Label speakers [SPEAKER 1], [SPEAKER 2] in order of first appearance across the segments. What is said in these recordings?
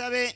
[SPEAKER 1] sabe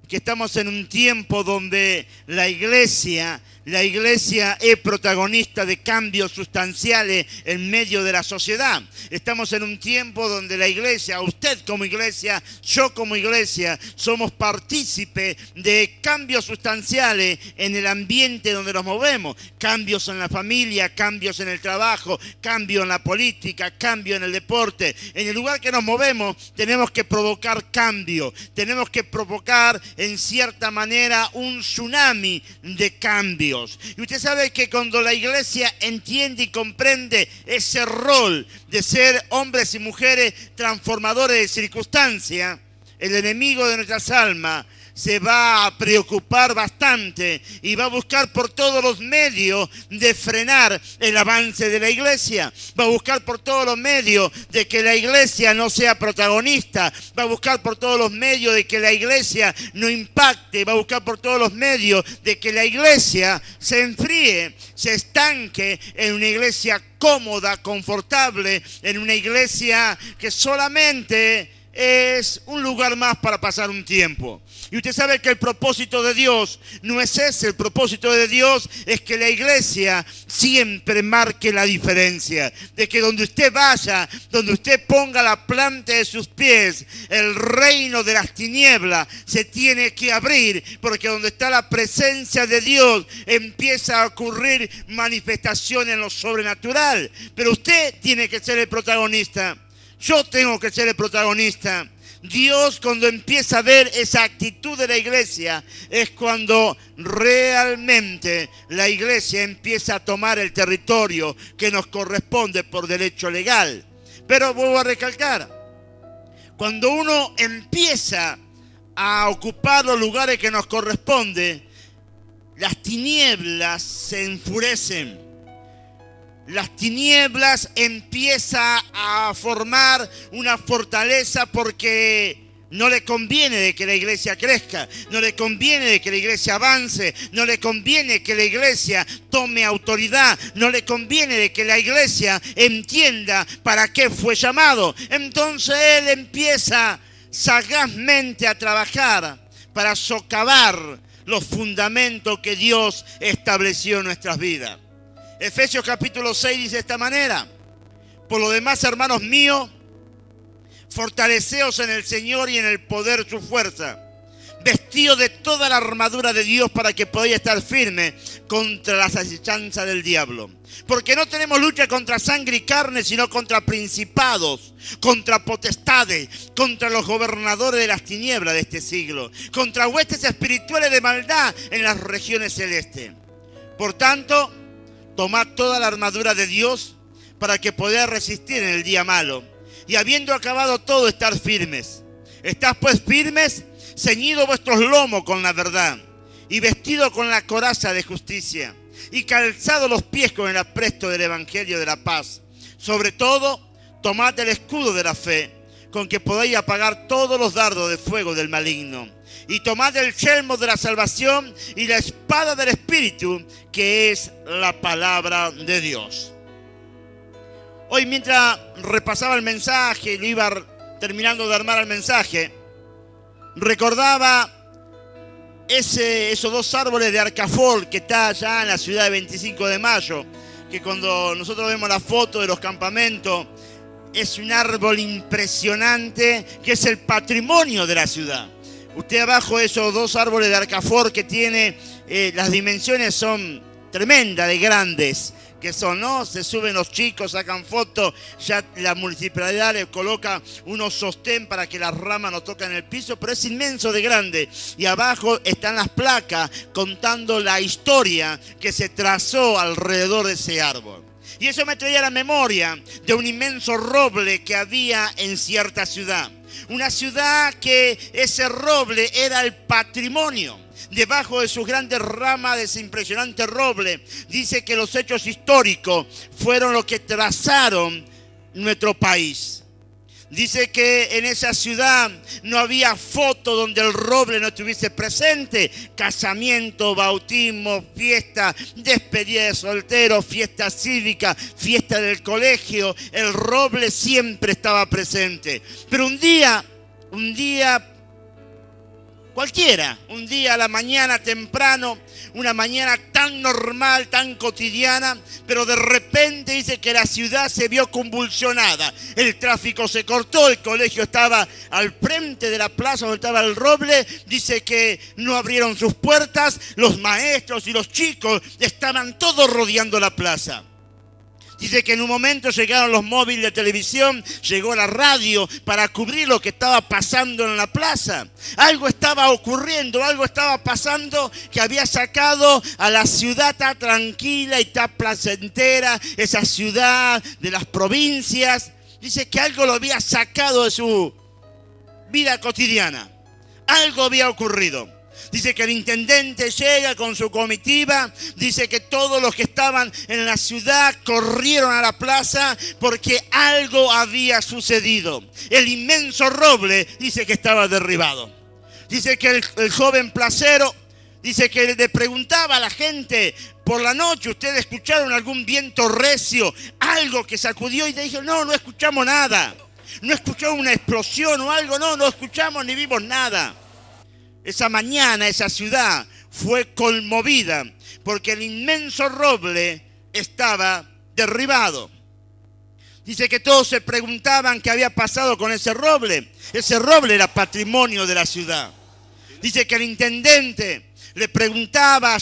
[SPEAKER 1] que estamos en un tiempo donde la iglesia es protagonista de cambios sustanciales en medio de la sociedad. Estamos en un tiempo donde la iglesia, usted como iglesia, yo como iglesia, somos partícipes de cambios sustanciales en el ambiente donde nos movemos. Cambios en la familia, cambios en el trabajo, cambio en la política, cambio en el deporte. En el lugar que nos movemos tenemos que provocar cambio. Tenemos que provocar en cierta manera un tsunami de cambio. Y usted sabe que cuando la iglesia entiende y comprende ese rol de ser hombres y mujeres transformadores de circunstancias, el enemigo de nuestras almas se va a preocupar bastante y va a buscar por todos los medios de frenar el avance de la iglesia. Va a buscar por todos los medios de que la iglesia no sea protagonista. Va a buscar por todos los medios de que la iglesia no impacte. Va a buscar por todos los medios de que la iglesia se enfríe, se estanque en una iglesia cómoda, confortable, en una iglesia que solamente es un lugar más para pasar un tiempo. Y usted sabe que el propósito de Dios no es ese. El propósito de Dios es que la iglesia siempre marque la diferencia. De que donde usted vaya, donde usted ponga la planta de sus pies, el reino de las tinieblas se tiene que abrir. Porque donde está la presencia de Dios empieza a ocurrir manifestación en lo sobrenatural. Pero usted tiene que ser el protagonista. Yo tengo que ser el protagonista. Dios, cuando empieza a ver esa actitud de la iglesia, es cuando realmente la iglesia empieza a tomar el territorio que nos corresponde por derecho legal. Pero vuelvo a recalcar, cuando uno empieza a ocupar los lugares que nos corresponden, las tinieblas se enfurecen. Las tinieblas empiezan a formar una fortaleza porque no le conviene de que la iglesia crezca, no le conviene de que la iglesia avance, no le conviene que la iglesia tome autoridad, no le conviene de que la iglesia entienda para qué fue llamado. Entonces él empieza sagazmente a trabajar para socavar los fundamentos que Dios estableció en nuestras vidas. Efesios capítulo 6 dice de esta manera: por lo demás, hermanos míos, fortaleceos en el Señor y en el poder de su fuerza, vestidos de toda la armadura de Dios para que podáis estar firmes contra las acechanzas del diablo. Porque no tenemos lucha contra sangre y carne, sino contra principados, contra potestades, contra los gobernadores de las tinieblas de este siglo, contra huestes espirituales de maldad en las regiones celestes. Por tanto, tomad toda la armadura de Dios para que podáis resistir en el día malo. Y habiendo acabado todo, estar firmes. Estad pues firmes, ceñidos vuestros lomos con la verdad, y vestidos con la coraza de justicia, y calzados los pies con el apresto del evangelio de la paz. Sobre todo, tomad el escudo de la fe, con que podáis apagar todos los dardos de fuego del maligno. Y tomad el yelmo de la salvación y la espada del Espíritu, que es la palabra de Dios. Hoy, mientras repasaba el mensaje y lo iba terminando de armar el mensaje, recordaba esos dos árboles de Arcafol que está allá en la ciudad de 25 de Mayo, que cuando nosotros vemos la foto de los campamentos, es un árbol impresionante que es el patrimonio de la ciudad. Usted abajo de esos dos árboles de Arcafol que tiene, las dimensiones son tremendas de grandes, que son, ¿no? Se suben los chicos, sacan fotos, ya la municipalidad le coloca unos sostén para que las ramas no toquen el piso, pero es inmenso de grande. Y abajo están las placas contando la historia que se trazó alrededor de ese árbol. Y eso me traía a la memoria de un inmenso roble que había en cierta ciudad. Una ciudad que ese roble era el patrimonio. Debajo de sus grandes ramas de ese impresionante roble, dice que los hechos históricos fueron los que trazaron nuestro país. Dice que en esa ciudad no había foto donde el roble no estuviese presente. Casamiento, bautismo, fiesta, despedida de solteros, fiesta cívica, fiesta del colegio. El roble siempre estaba presente. Pero un día Cualquiera, un día a la mañana temprano, una mañana tan normal, tan cotidiana, pero de repente dice que la ciudad se vio convulsionada. El tráfico se cortó, el colegio estaba al frente de la plaza donde estaba el roble, dice que no abrieron sus puertas, los maestros y los chicos estaban todos rodeando la plaza. Dice que en un momento llegaron los móviles de televisión, llegó la radio para cubrir lo que estaba pasando en la plaza. Algo estaba ocurriendo, algo estaba pasando que había sacado a la ciudad tan tranquila y tan placentera, esa ciudad de las provincias. Dice que algo lo había sacado de su vida cotidiana. Algo había ocurrido. Dice que el intendente llega con su comitiva, dice que todos los que estaban en la ciudad corrieron a la plaza porque algo había sucedido. El inmenso roble dice que estaba derribado. Dice que el joven placero, dice que le preguntaba a la gente por la noche, ¿ustedes escucharon algún viento recio? Algo que sacudió, y le dijo, no escuchamos nada. No escuchamos una explosión o algo, no escuchamos ni vimos nada. Esa mañana esa ciudad fue conmovida porque el inmenso roble estaba derribado. Dice que todos se preguntaban qué había pasado con ese roble. Ese roble era patrimonio de la ciudad. Dice que el intendente le preguntaba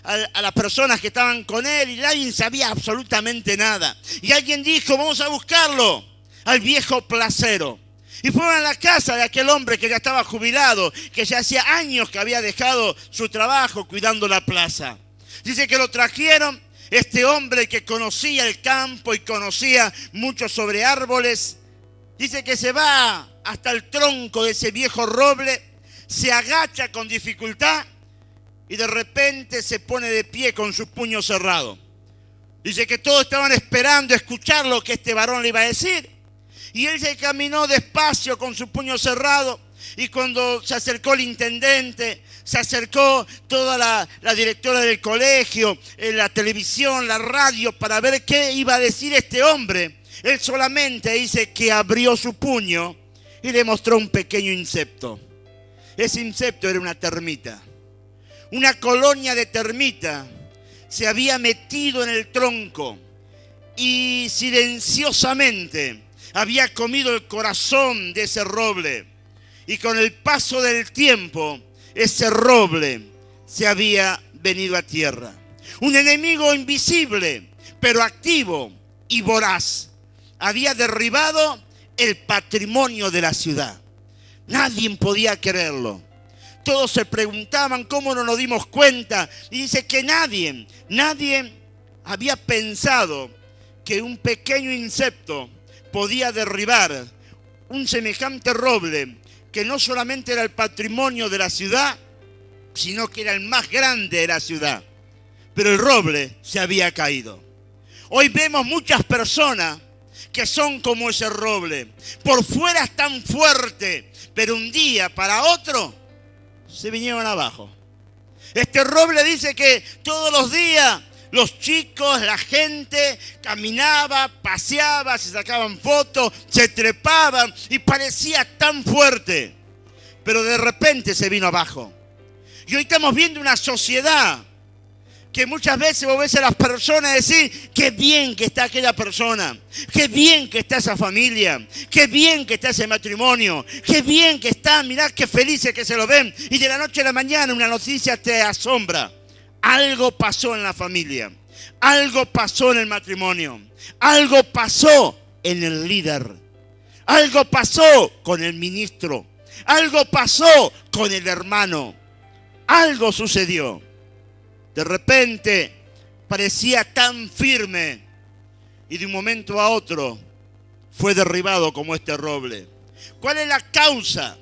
[SPEAKER 1] a las personas que estaban con él y nadie sabía absolutamente nada. Y alguien dijo, vamos a buscarlo, al viejo placero. Y fueron a la casa de aquel hombre que ya estaba jubilado, que ya hacía años que había dejado su trabajo cuidando la plaza. Dice que lo trajeron, este hombre que conocía el campo y conocía mucho sobre árboles. Dice que se va hasta el tronco de ese viejo roble, se agacha con dificultad y de repente se pone de pie con su puño cerrado. Dice que todos estaban esperando escuchar lo que este varón le iba a decir. Y él se caminó despacio con su puño cerrado y cuando se acercó el intendente, se acercó toda la directora del colegio, la televisión, la radio para ver qué iba a decir este hombre. Él solamente dice que abrió su puño y le mostró un pequeño insecto. Ese insecto era una termita. Una colonia de termita se había metido en el tronco y silenciosamente había comido el corazón de ese roble. Y con el paso del tiempo, ese roble se había venido a tierra. Un enemigo invisible, pero activo y voraz, había derribado el patrimonio de la ciudad. Nadie podía creerlo. Todos se preguntaban cómo no nos dimos cuenta. Y dice que nadie había pensado que un pequeño insecto podía derribar un semejante roble que no solamente era el patrimonio de la ciudad, sino que era el más grande de la ciudad. Pero el roble se había caído. Hoy vemos muchas personas que son como ese roble. Por fuera están fuertes, pero un día para otro se vinieron abajo. Este roble dice que todos los días los chicos, la gente caminaba, paseaba, se sacaban fotos, se trepaban y parecía tan fuerte. Pero de repente se vino abajo. Y hoy estamos viendo una sociedad que muchas veces vos ves a las personas decir, qué bien que está aquella persona, qué bien que está esa familia, qué bien que está ese matrimonio, qué bien que está, mirá qué felices que se lo ven. Y de la noche a la mañana una noticia te asombra. Algo pasó en la familia, algo pasó en el matrimonio, algo pasó en el líder, algo pasó con el ministro, algo pasó con el hermano, algo sucedió. De repente parecía tan firme y de un momento a otro fue derribado como este roble. ¿Cuál es la causa?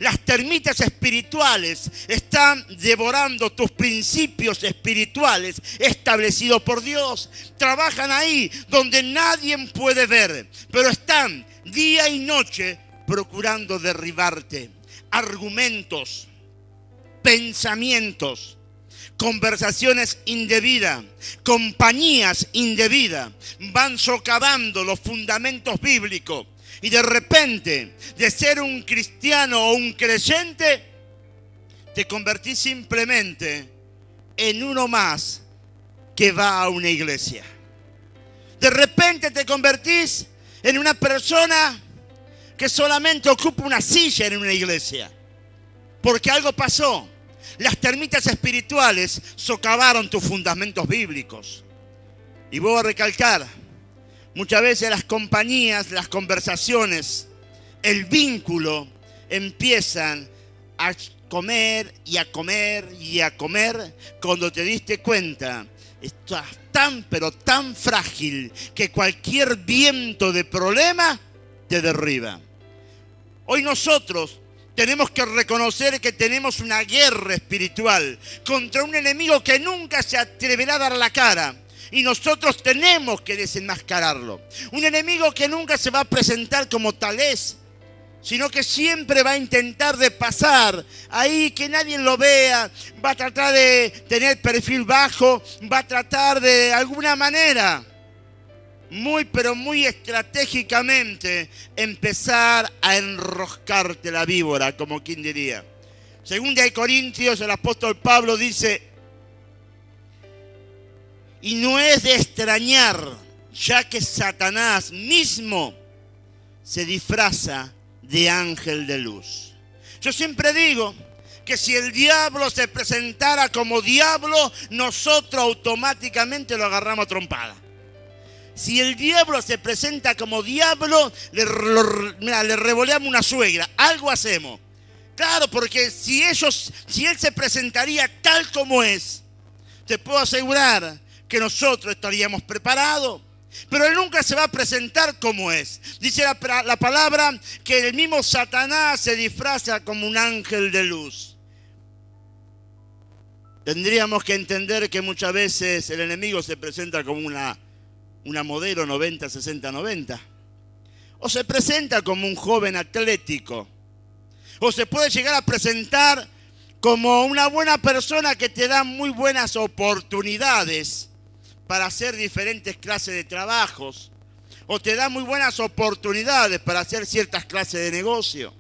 [SPEAKER 1] Las termitas espirituales están devorando tus principios espirituales establecidos por Dios. Trabajan ahí donde nadie puede ver, pero están día y noche procurando derribarte. Argumentos, pensamientos, conversaciones indebidas, compañías indebidas, van socavando los fundamentos bíblicos. Y de repente, de ser un cristiano o un creyente, te convertís simplemente en uno más que va a una iglesia. De repente te convertís en una persona que solamente ocupa una silla en una iglesia. Porque algo pasó. Las termitas espirituales socavaron tus fundamentos bíblicos. Y voy a recalcar, muchas veces las compañías, las conversaciones, el vínculo empiezan a comer y a comer y a comer cuando te diste cuenta. Estás tan pero tan frágil que cualquier viento de problema te derriba. Hoy nosotros tenemos que reconocer que tenemos una guerra espiritual contra un enemigo que nunca se atreverá a dar la cara. Y nosotros tenemos que desenmascararlo. Un enemigo que nunca se va a presentar como tal es, sino que siempre va a intentar de pasar ahí, que nadie lo vea, va a tratar de tener perfil bajo, va a tratar de alguna manera, muy pero muy estratégicamente, empezar a enroscarte la víbora, como quien diría. Según de Corintios, el apóstol Pablo dice: y no es de extrañar, ya que Satanás mismo se disfraza de ángel de luz. Yo siempre digo que si el diablo se presentara como diablo, nosotros automáticamente lo agarramos a trompada. Si el diablo se presenta como diablo, le revoleamos una suegra, algo hacemos. Claro, porque si él se presentaría tal como es, te puedo asegurar que nosotros estaríamos preparados. Pero él nunca se va a presentar como es. Dice la palabra que el mismo Satanás se disfraza como un ángel de luz. Tendríamos que entender que muchas veces el enemigo se presenta como una modelo 90, 60, 90. O se presenta como un joven atlético. O se puede llegar a presentar como una buena persona que te da muy buenas oportunidades para hacer diferentes clases de trabajos, o te da muy buenas oportunidades para hacer ciertas clases de negocio.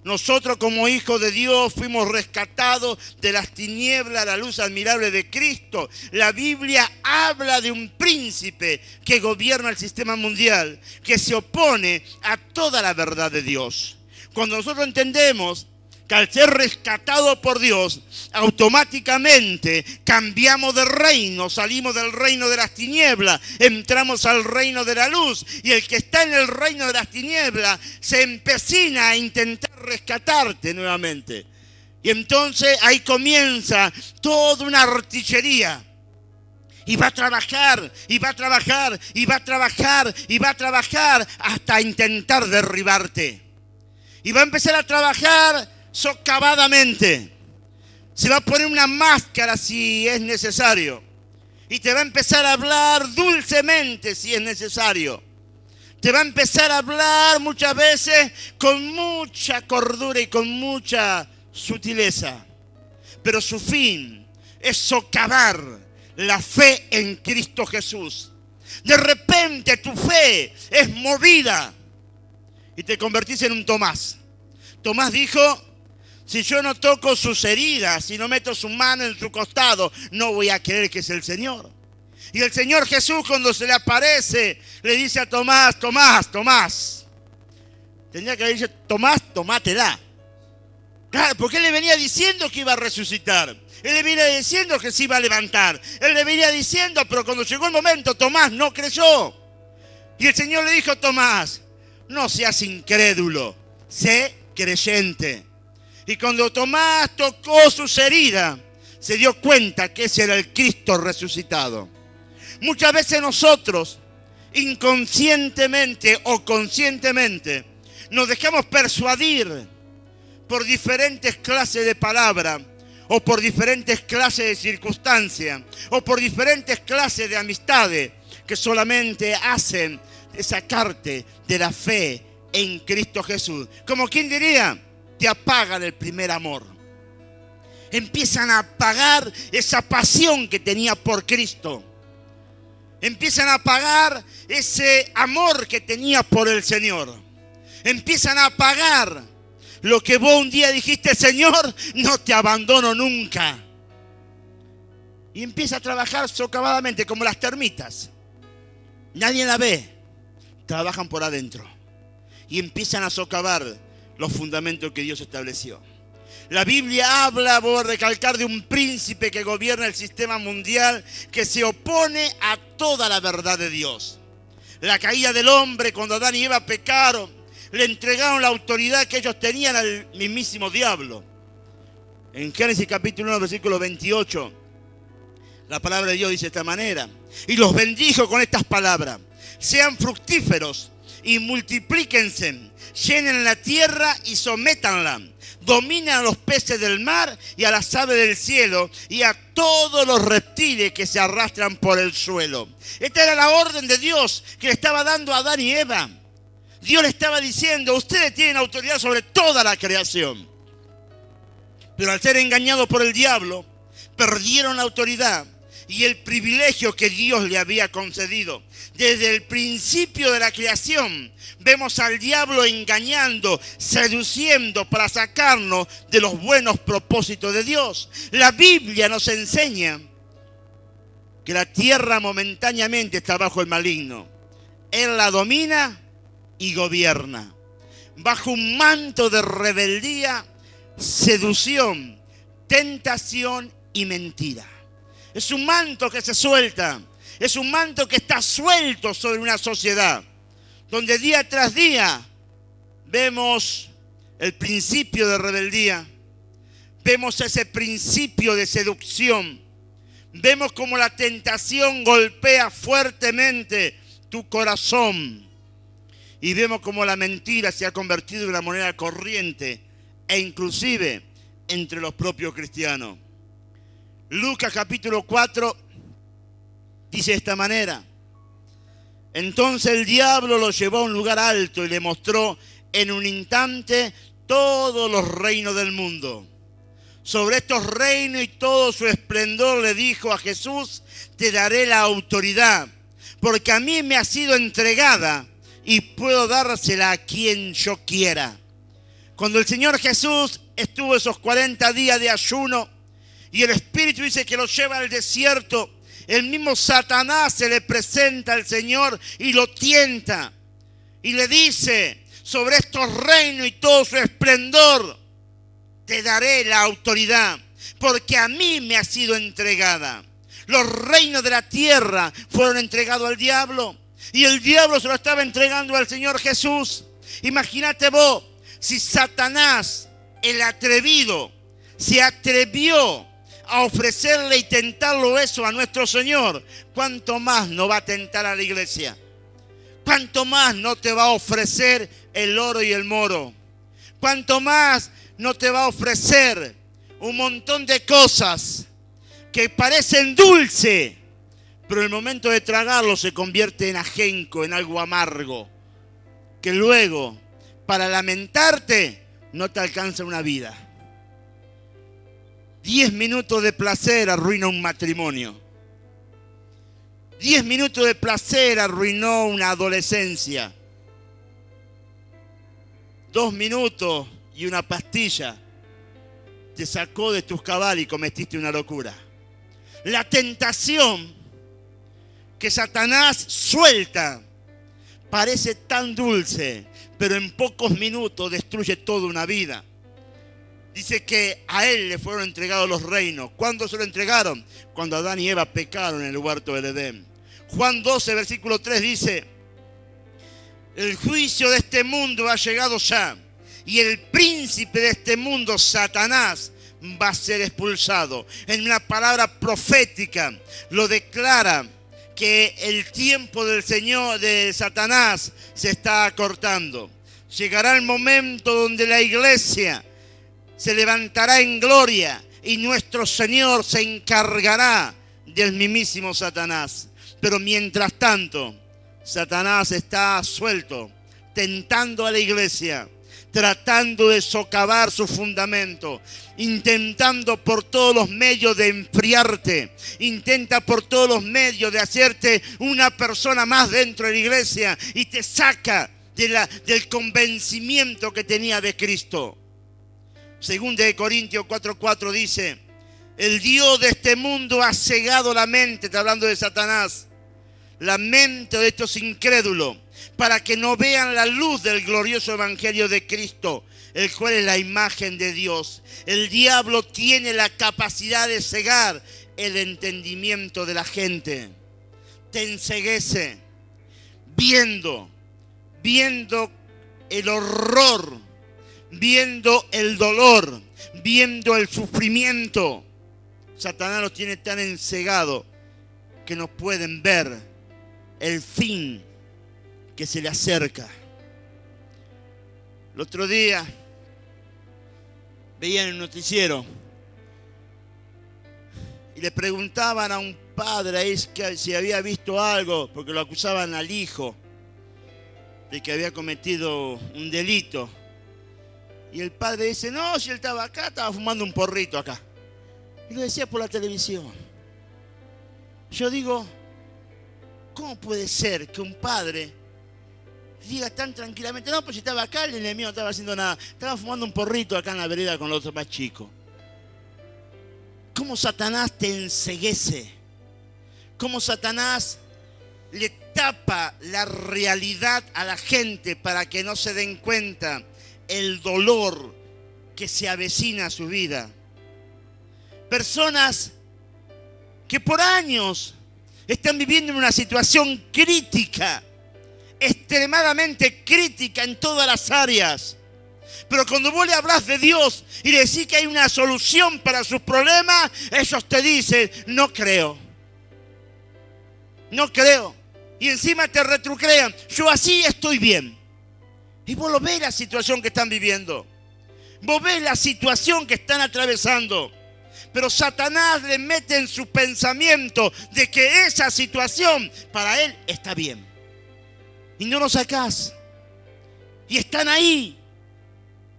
[SPEAKER 1] Nosotros como hijos de Dios fuimos rescatados de las tinieblas a la luz admirable de Cristo. La Biblia habla de un príncipe que gobierna el sistema mundial, que se opone a toda la verdad de Dios. Cuando nosotros entendemos que al ser rescatado por Dios, automáticamente cambiamos de reino, salimos del reino de las tinieblas, entramos al reino de la luz, y el que está en el reino de las tinieblas se empecina a intentar rescatarte nuevamente. Y entonces ahí comienza toda una artillería. Y va a trabajar, y va a trabajar, y va a trabajar, y va a trabajar hasta intentar derribarte. Y va a empezar a trabajar socavadamente. Se va a poner una máscara si es necesario. Y te va a empezar a hablar dulcemente si es necesario. Te va a empezar a hablar muchas veces con mucha cordura y con mucha sutileza. Pero su fin es socavar la fe en Cristo Jesús. De repente tu fe es movida y te convertís en un Tomás. Tomás dijo: si yo no toco sus heridas, si no meto su mano en su costado, no voy a creer que es el Señor. Y el Señor Jesús, cuando se le aparece, le dice a Tomás: Tomás, Tomás. Tendría que haber dicho: Tomás, tomátela. Claro, porque él le venía diciendo que iba a resucitar. Él le venía diciendo que se iba a levantar. Él le venía diciendo, pero cuando llegó el momento, Tomás no creyó. Y el Señor le dijo: Tomás, no seas incrédulo, sé creyente. Y cuando Tomás tocó sus heridas, se dio cuenta que ese era el Cristo resucitado. Muchas veces nosotros, inconscientemente o conscientemente, nos dejamos persuadir por diferentes clases de palabras, o por diferentes clases de circunstancias, o por diferentes clases de amistades, que solamente hacen sacarte de la fe en Cristo Jesús. Como quien diría, te apagan el primer amor. Empiezan a apagar esa pasión que tenía por Cristo. Empiezan a apagar ese amor que tenía por el Señor. Empiezan a apagar lo que vos un día dijiste, Señor, no te abandono nunca. Y empieza a trabajar socavadamente como las termitas. Nadie la ve. Trabajan por adentro. Y empiezan a socavar los fundamentos que Dios estableció. La Biblia habla, voy a recalcar, de un príncipe que gobierna el sistema mundial, que se opone a toda la verdad de Dios. La caída del hombre, cuando Adán y Eva pecaron, le entregaron la autoridad que ellos tenían al mismísimo diablo. En Génesis capítulo 1, versículo 28, la palabra de Dios dice de esta manera: y los bendijo con estas palabras: sean fructíferos y multiplíquense, llenen la tierra y sométanla, dominen a los peces del mar y a las aves del cielo y a todos los reptiles que se arrastran por el suelo. Esta era la orden de Dios que le estaba dando a Adán y Eva. Dios le estaba diciendo: ustedes tienen autoridad sobre toda la creación. Pero al ser engañados por el diablo, perdieron la autoridad y el privilegio que Dios le había concedido. Desde el principio de la creación vemos al diablo engañando, seduciendo para sacarnos de los buenos propósitos de Dios. La Biblia nos enseña que la tierra momentáneamente está bajo el maligno. Él la domina y gobierna bajo un manto de rebeldía, seducción, tentación y mentira. Es un manto que se suelta, es un manto que está suelto sobre una sociedad donde día tras día vemos el principio de rebeldía, vemos ese principio de seducción, vemos como la tentación golpea fuertemente tu corazón. Y vemos cómo la mentira se ha convertido en una moneda corriente e inclusive entre los propios cristianos. Lucas capítulo 4 dice de esta manera: entonces el diablo lo llevó a un lugar alto y le mostró en un instante todos los reinos del mundo. Sobre estos reinos y todo su esplendor le dijo a Jesús: te daré la autoridad, porque a mí me ha sido entregada y puedo dársela a quien yo quiera. Cuando el Señor Jesús estuvo esos 40 días de ayuno y el Espíritu dice que lo lleva al desierto, el mismo Satanás se le presenta al Señor y lo tienta. Y le dice: sobre estos reinos y todo su esplendor te daré la autoridad, porque a mí me ha sido entregada. Los reinos de la tierra fueron entregados al diablo. Y el diablo se lo estaba entregando al Señor Jesús. Imagínate vos, si Satanás, el atrevido, se atrevió a ofrecerle y tentarlo eso a nuestro Señor, ¿cuánto más no va a tentar a la iglesia? ¿Cuánto más no te va a ofrecer el oro y el moro? ¿Cuánto más no te va a ofrecer un montón de cosas que parecen dulces, pero en el momento de tragarlo se convierte en ajenco, en algo amargo, que luego, para lamentarte, no te alcanza una vida? 10 minutos de placer arruina un matrimonio. 10 minutos de placer arruinó una adolescencia. 2 minutos y una pastilla te sacó de tus cabales y cometiste una locura. La tentación que Satanás suelta parece tan dulce, pero en pocos minutos destruye toda una vida. Dice que a él le fueron entregados los reinos. ¿Cuándo se lo entregaron? Cuando Adán y Eva pecaron en el huerto del Edén. Juan 12, versículo 3 dice: el juicio de este mundo ha llegado ya, y el príncipe de este mundo, Satanás, va a ser expulsado. En una palabra profética lo declara, que el tiempo del Señor, de Satanás, se está acortando. Llegará el momento donde la iglesia se levantará en gloria y nuestro Señor se encargará del mismísimo Satanás. Pero mientras tanto, Satanás está suelto, tentando a la iglesia, tratando de socavar su fundamento, intentando por todos los medios de enfriarte, intenta por todos los medios de hacerte una persona más dentro de la iglesia y te saca del convencimiento que tenía de Cristo. Segunda de Corintios 4:4 dice: el Dios de este mundo ha cegado la mente, está hablando de Satanás, la mente de estos incrédulos, para que no vean la luz del glorioso evangelio de Cristo, el cual es la imagen de Dios. El diablo tiene la capacidad de cegar el entendimiento de la gente. Te enceguece viendo el horror, viendo el dolor, viendo el sufrimiento. Satanás los tiene tan encegados que no pueden ver el fin que se le acerca. El otro día veía en el noticiero y le preguntaban a un padre ahí si había visto algo, porque lo acusaban al hijo de que había cometido un delito. Y el padre dice: no, si él estaba acá, estaba fumando un porrito acá. Y lo decía por la televisión. Yo digo, ¿cómo puede ser que un padre diga tan tranquilamente: no, pues si estaba acá, el enemigo no estaba haciendo nada, estaba fumando un porrito acá en la vereda con los otros más chicos? ¿Cómo Satanás te enceguece? ¿Cómo Satanás le tapa la realidad a la gente para que no se den cuenta el dolor que se avecina a su vida? Personas que por años están viviendo en una situación crítica, extremadamente crítica en todas las áreas. Pero cuando vos le hablas de Dios y le decís que hay una solución para sus problemas, ellos te dicen: no creo. No creo. Y encima te retruquean: yo así estoy bien. Y vos lo ves la situación que están viviendo. Vos ves la situación que están atravesando. Pero Satanás le mete en su pensamiento de que esa situación para él está bien. Y no lo sacás. Y están ahí.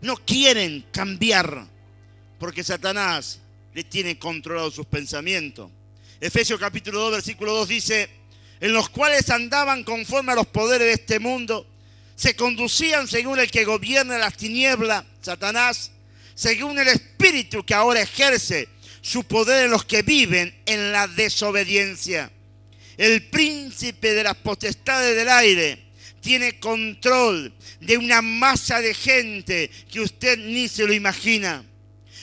[SPEAKER 1] No quieren cambiar porque Satanás le tiene controlado sus pensamientos. Efesios capítulo 2, versículo 2 dice: en los cuales andaban conforme a los poderes de este mundo, se conducían según el que gobierna las tinieblas, Satanás, según el espíritu que ahora ejerce su poder en los que viven en la desobediencia. El príncipe de las potestades del aire tiene control de una masa de gente que usted ni se lo imagina.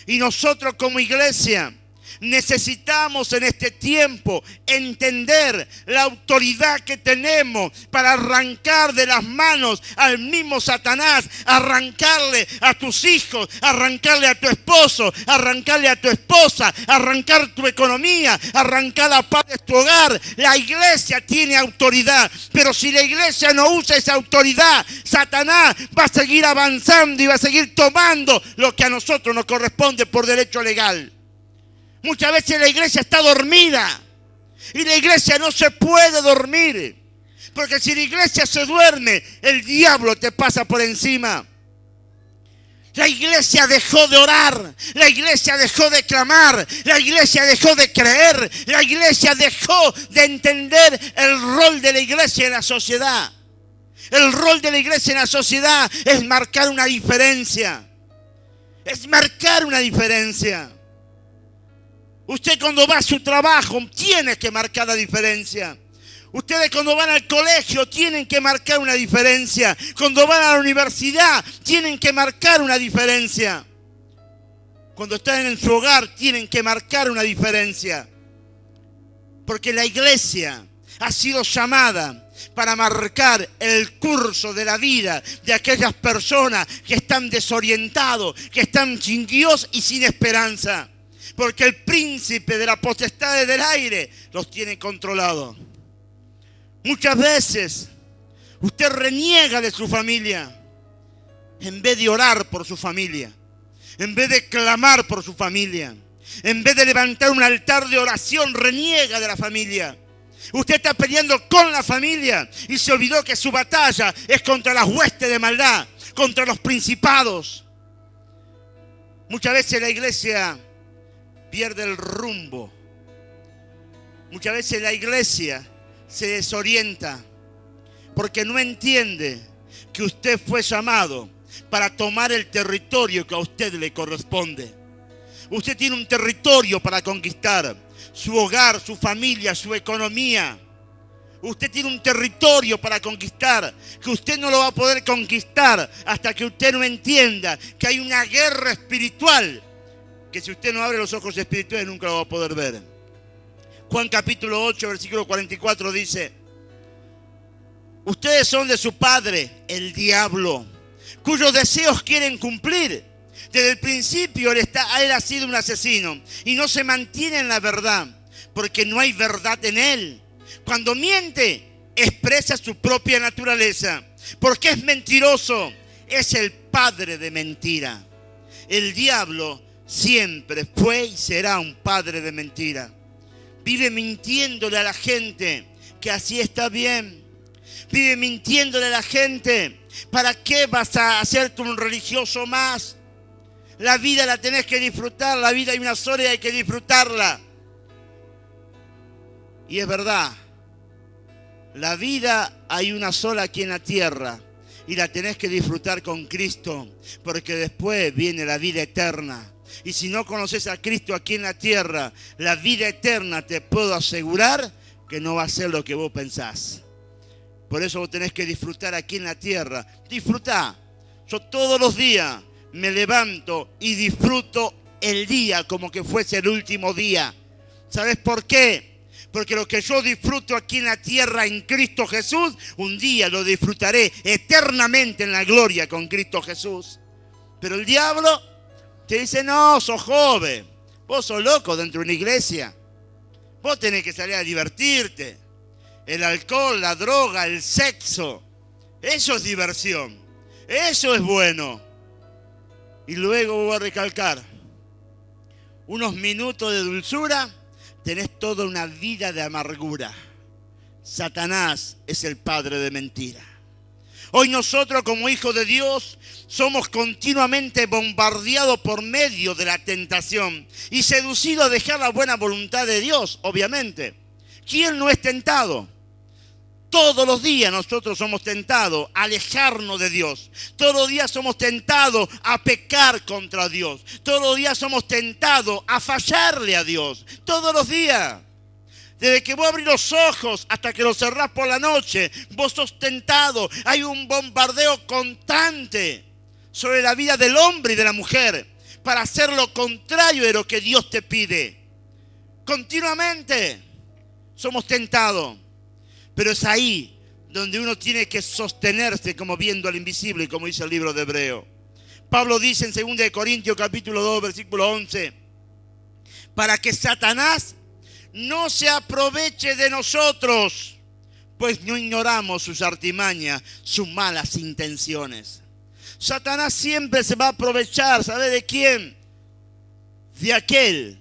[SPEAKER 1] Y nosotros como iglesia necesitamos en este tiempo entender la autoridad que tenemos para arrancar de las manos al mismo Satanás, arrancarle a tus hijos, arrancarle a tu esposo, arrancarle a tu esposa, arrancar tu economía, arrancar la paz de tu hogar. La iglesia tiene autoridad, pero si la iglesia no usa esa autoridad, Satanás va a seguir avanzando y va a seguir tomando lo que a nosotros nos corresponde por derecho legal. Muchas veces la iglesia está dormida y la iglesia no se puede dormir, porque si la iglesia se duerme, el diablo te pasa por encima. La iglesia dejó de orar, la iglesia dejó de clamar, la iglesia dejó de creer, la iglesia dejó de entender el rol de la iglesia en la sociedad. El rol de la iglesia en la sociedad es marcar una diferencia. Es marcar una diferencia. Usted cuando va a su trabajo tiene que marcar la diferencia. Ustedes cuando van al colegio tienen que marcar una diferencia. Cuando van a la universidad tienen que marcar una diferencia. Cuando están en su hogar tienen que marcar una diferencia. Porque la iglesia ha sido llamada para marcar el curso de la vida de aquellas personas que están desorientados, que están sin Dios y sin esperanza. Porque el príncipe de las potestades del aire los tiene controlados. Muchas veces usted reniega de su familia en vez de orar por su familia, en vez de clamar por su familia, en vez de levantar un altar de oración, reniega de la familia. Usted está peleando con la familia y se olvidó que su batalla es contra las huestes de maldad, contra los principados. Muchas veces la iglesia pierde el rumbo. Muchas veces la iglesia se desorienta porque no entiende que usted fue llamado para tomar el territorio que a usted le corresponde. Usted tiene un territorio para conquistar, su hogar, su familia, su economía. Usted tiene un territorio para conquistar, que usted no lo va a poder conquistar hasta que usted no entienda que hay una guerra espiritual, que si usted no abre los ojos espirituales nunca lo va a poder ver. Juan capítulo 8, versículo 44 dice: ustedes son de su padre, el diablo, cuyos deseos quieren cumplir. Desde el principio él ha sido un asesino y no se mantiene en la verdad, porque no hay verdad en él. Cuando miente, expresa su propia naturaleza, porque es mentiroso, es el padre de mentira. El diablo siempre fue y será un padre de mentira. Vive mintiéndole a la gente que así está bien. Vive mintiéndole a la gente. ¿Para qué vas a hacerte un religioso más? La vida la tenés que disfrutar. La vida hay una sola y hay que disfrutarla. Y es verdad. La vida hay una sola aquí en la tierra. Y la tenés que disfrutar con Cristo. Porque después viene la vida eterna. Y si no conoces a Cristo aquí en la tierra, la vida eterna te puedo asegurar que no va a ser lo que vos pensás. Por eso vos tenés que disfrutar aquí en la tierra. Disfrutá. Yo todos los días me levanto y disfruto el día como que fuese el último día. ¿Sabés por qué? Porque lo que yo disfruto aquí en la tierra en Cristo Jesús, un día lo disfrutaré eternamente en la gloria con Cristo Jesús. Pero el diablo te dice: no, sos joven, vos sos loco dentro de una iglesia. Vos tenés que salir a divertirte. El alcohol, la droga, el sexo, eso es diversión. Eso es bueno. Y luego voy a recalcar, unos minutos de dulzura, tenés toda una vida de amargura. Satanás es el padre de mentira. Hoy nosotros como hijos de Dios somos continuamente bombardeados por medio de la tentación y seducidos a dejar la buena voluntad de Dios, obviamente. ¿Quién no es tentado? Todos los días nosotros somos tentados a alejarnos de Dios. Todos los días somos tentados a pecar contra Dios. Todos los días somos tentados a fallarle a Dios. Todos los días. Desde que vos abrís los ojos hasta que los cerrás por la noche, vos sos tentado. Hay un bombardeo constante sobre la vida del hombre y de la mujer para hacer lo contrario de lo que Dios te pide. Continuamente somos tentados. Pero es ahí donde uno tiene que sostenerse como viendo al invisible, como dice el libro de Hebreo. Pablo dice en 2 Corintios capítulo 2, versículo 11, para que Satanás no se aproveche de nosotros, pues no ignoramos sus artimañas, sus malas intenciones. Satanás siempre se va a aprovechar, ¿sabe de quién? De aquel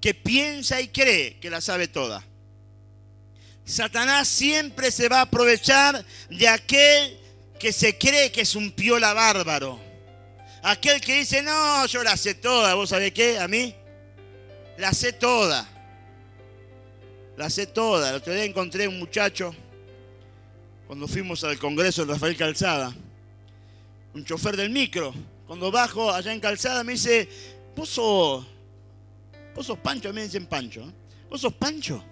[SPEAKER 1] que piensa y cree que la sabe toda. Satanás siempre se va a aprovechar de aquel que se cree que es un piola bárbaro. Aquel que dice: no, yo la sé toda. ¿Vos sabés qué? A mí la sé toda. La sé toda. El otro día encontré un muchacho, cuando fuimos al congreso de Rafael Calzada, un chofer del micro. Cuando bajo allá en Calzada me dice: ¿Vos sos Pancho? A mí me dicen Pancho. ¿Vos sos Pancho?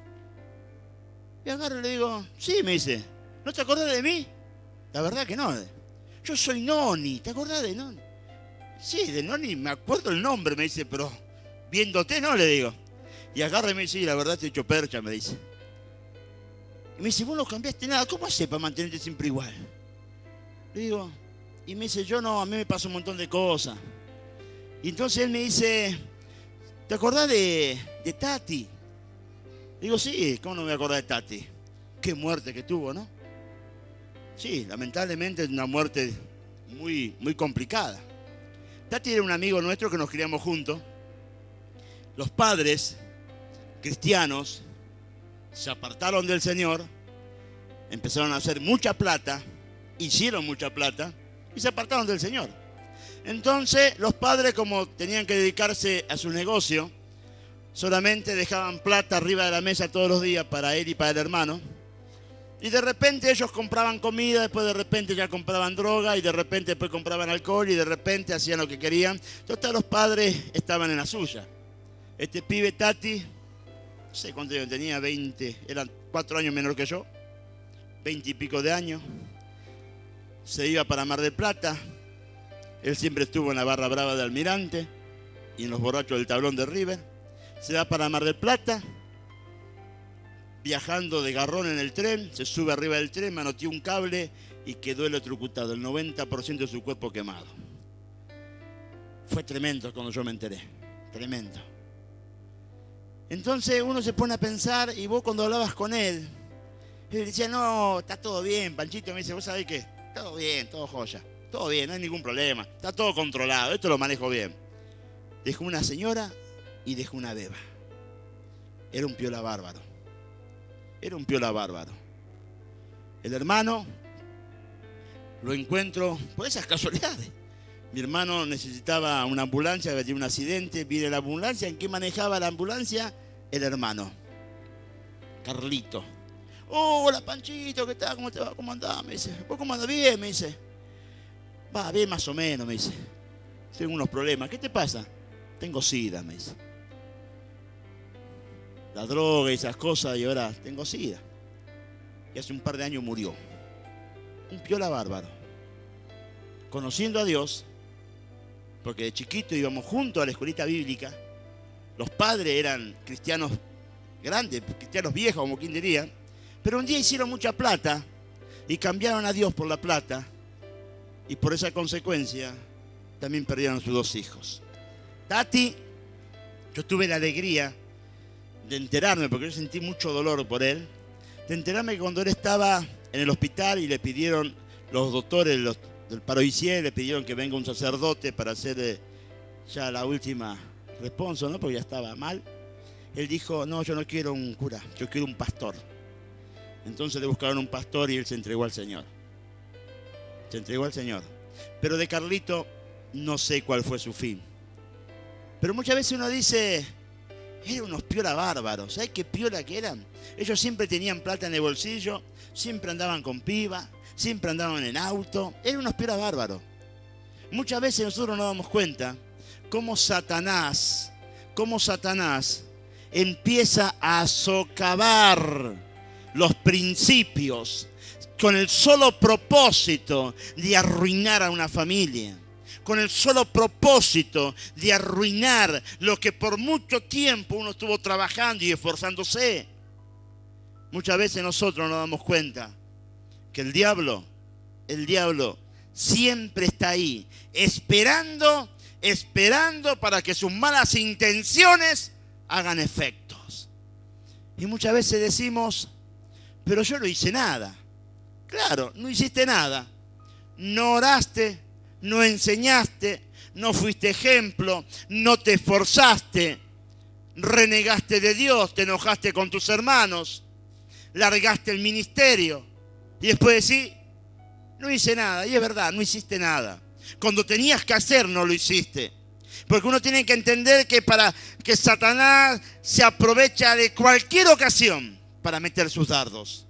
[SPEAKER 1] Y agarro y le digo: sí, me dice, ¿no te acordás de mí? La verdad que no. Yo soy Noni, ¿te acordás de Noni? Sí, de Noni me acuerdo el nombre, me dice, pero viéndote no, le digo. Y agarra y me dice: sí, la verdad te he hecho percha, me dice. Y me dice: vos no cambiaste nada, ¿cómo haces para mantenerte siempre igual? Le digo, y me dice: yo no, a mí me pasa un montón de cosas. Y entonces él me dice: ¿te acordás de Tati? Digo: sí, ¿cómo no me voy a acordar de Tati? Qué muerte que tuvo, ¿no? Sí, lamentablemente es una muerte muy, muy complicada. Tati era un amigo nuestro que nos criamos juntos. Los padres cristianos se apartaron del Señor, empezaron a hacer mucha plata, hicieron mucha plata y se apartaron del Señor. Entonces los padres, como tenían que dedicarse a su negocio, solamente dejaban plata arriba de la mesa todos los días para él y para el hermano. Y de repente ellos compraban comida, después de repente ya compraban droga, y de repente después compraban alcohol, y de repente hacían lo que querían. Total, los padres estaban en la suya. Este pibe Tati, no sé cuánto años tenía, 20, eran 4 años menor que yo, 20 y pico de años. Se iba para Mar del Plata. Él siempre estuvo en la barra brava de Almirante y en los borrachos del tablón de River. Se va para Mar del Plata, viajando de garrón en el tren, se sube arriba del tren, manoteó un cable y quedó electrocutado, el 90% de su cuerpo quemado. Fue tremendo cuando yo me enteré, tremendo. Entonces uno se pone a pensar, y vos cuando hablabas con él decía, no, está todo bien, Panchito. Me dice, ¿vos sabés qué? Todo bien, todo joya, todo bien, no hay ningún problema, está todo controlado, esto lo manejo bien. Dejó una señora y dejó una beba. Era un piola bárbaro. Era un piola bárbaro. El hermano lo encuentro por esas casualidades. Mi hermano necesitaba una ambulancia, había tenido un accidente, viene la ambulancia. ¿En qué manejaba la ambulancia? El hermano, Carlito. Hola Panchito, ¿qué tal? ¿Cómo te va? ¿Cómo andás? Me dice. ¿Vos cómo andás? Bien, me dice. Va, bien más o menos, me dice. Tengo unos problemas. ¿Qué te pasa? Tengo sida, me dice. La droga y esas cosas, y ahora tengo sida. Y hace un par de años murió. Un piola bárbaro. Conociendo a Dios, porque de chiquito íbamos juntos a la escuelita bíblica. Los padres eran cristianos grandes, cristianos viejos, como quien diría. Pero un día hicieron mucha plata y cambiaron a Dios por la plata. Y por esa consecuencia también perdieron sus 2 hijos. Tati, yo tuve la alegría de enterarme, porque yo sentí mucho dolor por él, de enterarme que cuando él estaba en el hospital y le pidieron los doctores del Paroisier, le pidieron que venga un sacerdote para hacer ya la última responsa, ¿no? Porque ya estaba mal. Él dijo, no, yo no quiero un cura, yo quiero un pastor. Entonces le buscaron un pastor y él se entregó al Señor. Se entregó al Señor. Pero de Carlito no sé cuál fue su fin. Pero muchas veces uno dice, eran unos piola bárbaros. ¿Sabes qué piola que eran? Ellos siempre tenían plata en el bolsillo, siempre andaban con piba, siempre andaban en auto. Eran unos piola bárbaros. Muchas veces nosotros nos damos cuenta cómo Satanás empieza a socavar los principios con el solo propósito de arruinar a una familia, con el solo propósito de arruinar lo que por mucho tiempo uno estuvo trabajando y esforzándose. Muchas veces nosotros nos damos cuenta que el diablo siempre está ahí, esperando para que sus malas intenciones hagan efectos. Y muchas veces decimos, pero yo no hice nada. Claro, no hiciste nada. No oraste, no enseñaste, no fuiste ejemplo, no te esforzaste, renegaste de Dios, te enojaste con tus hermanos, largaste el ministerio y después decís, no hice nada. Y es verdad, no hiciste nada. Cuando tenías que hacer, no lo hiciste. Porque uno tiene que entender que para que Satanás se aprovecha de cualquier ocasión para meter sus dardos.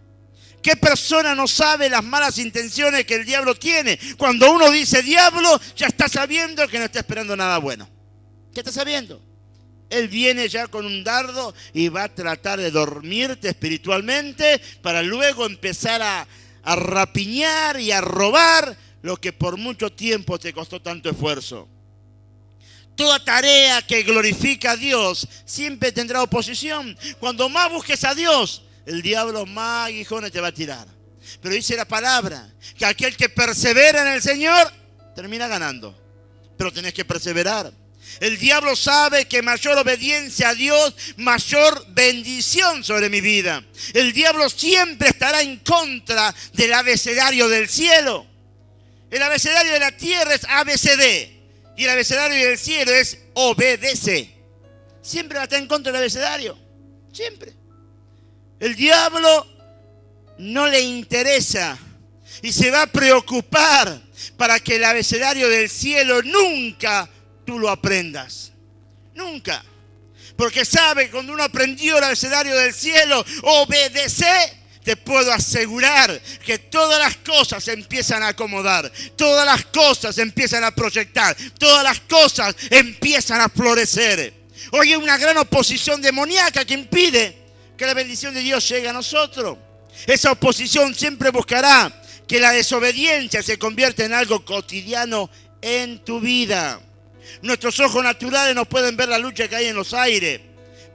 [SPEAKER 1] ¿Qué persona no sabe las malas intenciones que el diablo tiene? Cuando uno dice diablo, ya está sabiendo que no está esperando nada bueno. ¿Qué está sabiendo? Él viene ya con un dardo y va a tratar de dormirte espiritualmente para luego empezar a rapiñar y a robar lo que por mucho tiempo te costó tanto esfuerzo. Toda tarea que glorifica a Dios siempre tendrá oposición. Cuando más busques a Dios, el diablo más aguijones te va a tirar. Pero dice la palabra que aquel que persevera en el Señor termina ganando. Pero tenés que perseverar. El diablo sabe que mayor obediencia a Dios, mayor bendición sobre mi vida. El diablo siempre estará en contra del abecedario del cielo. El abecedario de la tierra es ABCD. Y el abecedario del cielo es obedece. Siempre va a estar en contra del abecedario. Siempre. El diablo no le interesa y se va a preocupar para que el abecedario del cielo nunca tú lo aprendas. Nunca. Porque sabe que cuando uno aprendió el abecedario del cielo, obedece, te puedo asegurar que todas las cosas se empiezan a acomodar, todas las cosas se empiezan a proyectar, todas las cosas empiezan a florecer. Hoy hay una gran oposición demoníaca que impide que la bendición de Dios llegue a nosotros. Esa oposición siempre buscará que la desobediencia se convierta en algo cotidiano en tu vida. Nuestros ojos naturales no pueden ver la lucha que hay en los aires,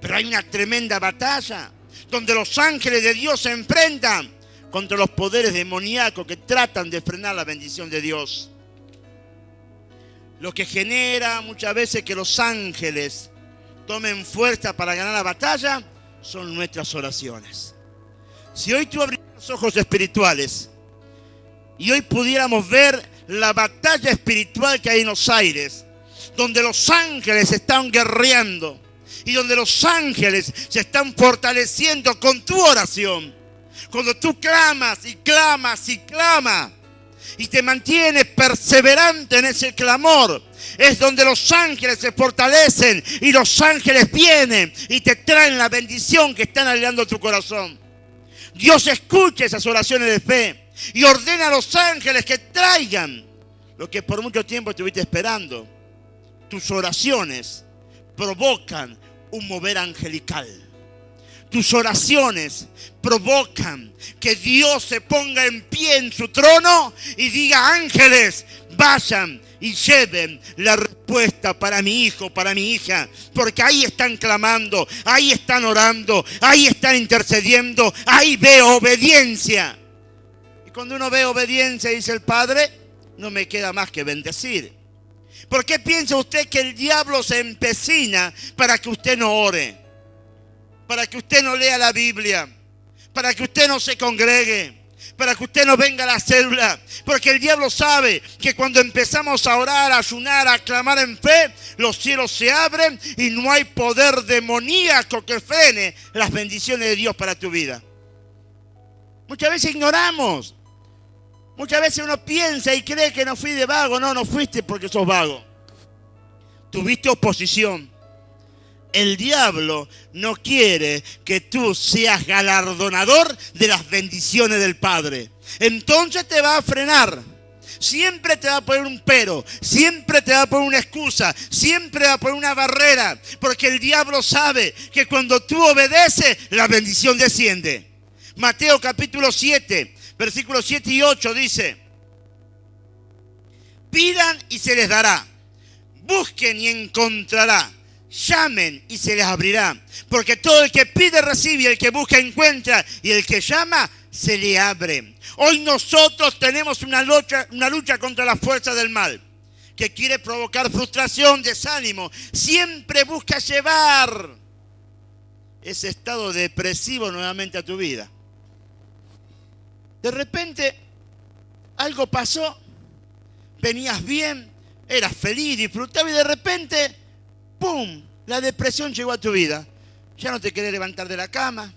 [SPEAKER 1] pero hay una tremenda batalla donde los ángeles de Dios se enfrentan contra los poderes demoníacos que tratan de frenar la bendición de Dios. Lo que genera muchas veces que los ángeles tomen fuerza para ganar la batalla son nuestras oraciones. Si hoy tú abrieras los ojos espirituales y hoy pudiéramos ver la batalla espiritual que hay en los aires, donde los ángeles están guerreando y donde los ángeles se están fortaleciendo con tu oración. Cuando tú clamas y clamas y clamas y te mantienes perseverante en ese clamor, es donde los ángeles se fortalecen y los ángeles vienen y te traen la bendición que están anhelando tu corazón. Dios escucha esas oraciones de fe y ordena a los ángeles que traigan lo que por mucho tiempo estuviste esperando. Tus oraciones provocan un mover angelical. Tus oraciones provocan que Dios se ponga en pie en su trono y diga: ángeles, vayan y lleven la respuesta para mi hijo, para mi hija, porque ahí están clamando, ahí están orando, ahí están intercediendo, ahí veo obediencia. Y cuando uno ve obediencia, dice el Padre, no me queda más que bendecir. ¿Por qué piensa usted que el diablo se empecina para que usted no ore? Para que usted no lea la Biblia, para que usted no se congregue, para que usted no venga a la célula. Porque el diablo sabe que cuando empezamos a orar, a ayunar, a clamar en fe, los cielos se abren y no hay poder demoníaco que frene las bendiciones de Dios para tu vida. Muchas veces ignoramos. Muchas veces uno piensa y cree que no fui de vago. No, no fuiste porque sos vago. Tuviste oposición. El diablo no quiere que tú seas galardonador de las bendiciones del Padre. Entonces te va a frenar. Siempre te va a poner un pero. Siempre te va a poner una excusa. Siempre va a poner una barrera. Porque el diablo sabe que cuando tú obedeces, la bendición desciende. Mateo capítulo 7, versículos 7 y 8 dice: pidan y se les dará. Busquen y encontrará. Llamen y se les abrirá. Porque todo el que pide recibe, y el que busca encuentra, y el que llama se le abre. Hoy nosotros tenemos una lucha contra la fuerza del mal, que quiere provocar frustración, desánimo. Siempre busca llevar ese estado depresivo nuevamente a tu vida. De repente algo pasó, venías bien, eras feliz, disfrutabas, y de repente ¡pum! La depresión llegó a tu vida. Ya no te querés levantar de la cama,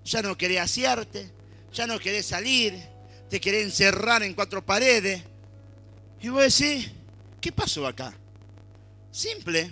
[SPEAKER 1] ya no querés asearte, ya no querés salir, te querés encerrar en cuatro paredes. Y vos decís: ¿qué pasó acá? Simple.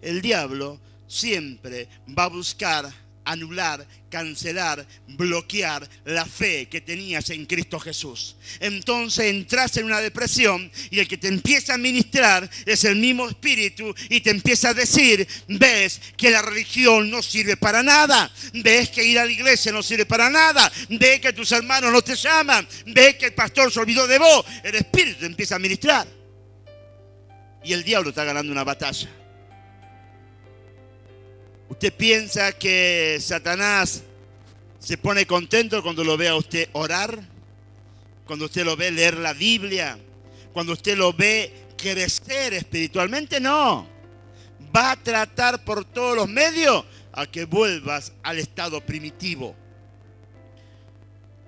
[SPEAKER 1] El diablo siempre va a buscar anular, cancelar, bloquear la fe que tenías en Cristo Jesús. Entonces entras en una depresión y el que te empieza a ministrar es el mismo espíritu y te empieza a decir: ves que la religión no sirve para nada, ves que ir a la iglesia no sirve para nada, ves que tus hermanos no te llaman, ves que el pastor se olvidó de vos. El espíritu te empieza a ministrar y el diablo está ganando una batalla. ¿Usted piensa que Satanás se pone contento cuando lo ve a usted orar? Cuando usted lo ve leer la Biblia, cuando usted lo ve crecer espiritualmente. No. Va a tratar por todos los medios a que vuelvas al estado primitivo.